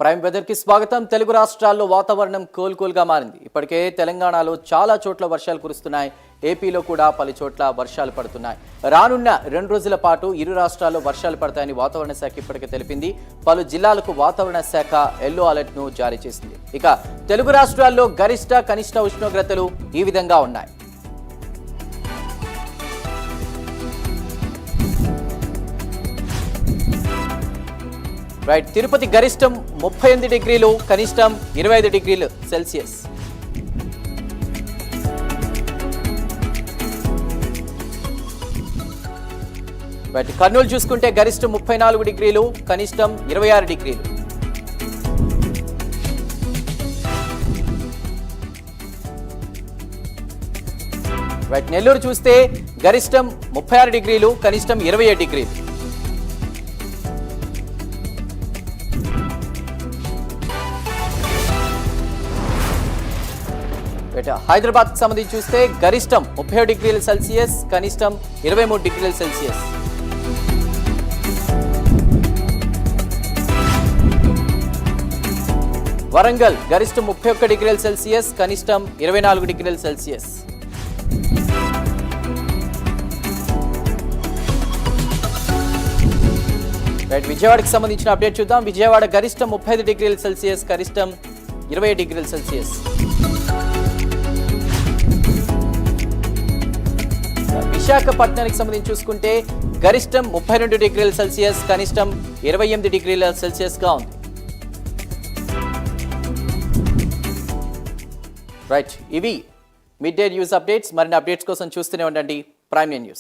Prime weather కి స్వాగతం. తెలుగు రాష్ట్రాల్లో వాతావరణం కూల్గా మారింది. ఇప్పటికే తెలంగాణలో చాలా చోట్ల వర్షాలు కురుస్తున్నాయి. ఏపీలో కూడా పలు చోట్ల వర్షాలు పడుతున్నాయి. రానున్న 2 రోజుల పాటు ఇరు రాష్ట్రాల్లో వర్షాలు పడతాయని వాతావరణ శాఖ ఇప్పటికే తెలిపింది. పలు జిల్లాలకు వాతావరణ శాఖ ఎల్లో అలర్ట్ ను జారీ చేసింది. ఇక తెలుగు రాష్ట్రాల్లో గరిష్ట కనిష్ట ఉష్ణోగ్రతలు ఈ విధంగా ఉన్నాయి. తిరుపతి గరిష్టం 38 డిగ్రీలు, కనిష్టం 25 డిగ్రీలు సెల్సియస్. కర్నూలు చూసుకుంటే గరిష్టం 34 డిగ్రీలు, కనిష్టం 26 డిగ్రీలు. నెల్లూరు చూస్తే గరిష్టం 36 డిగ్రీలు, కనిష్టం 27 డిగ్రీలు. హైదరాబాద్ సంబంధించి చూస్తే గరిష్టం 37 డిగ్రీల సెల్సియస్, కనిష్టం 23 డిగ్రీల సెల్సియస్. వరంగల్ గరిష్టం 31 డిగ్రీల సెల్సియస్, కనిష్టం 24 డిగ్రీల సెల్సియస్. విజయవాడకి సంబంధించిన అప్డేట్ చూద్దాం. విజయవాడ గరిష్టం 35 డిగ్రీల సెల్సియస్, కనిష్టం 20 డిగ్రీల సెల్సియస్. విశాఖపట్నానికి సంబంధించి చూసుకుంటే గరిష్టం 32 డిగ్రీల సెల్సియస్, కనిష్టం 28 డిగ్రీల సెల్సియస్ గా ఉంది. ఇవి మిడ్ డే న్యూస్ అప్డేట్స్. మరిన్ని అప్డేట్స్ కోసం చూస్తూనే ఉండండి ప్రైమ్ న్యూస్.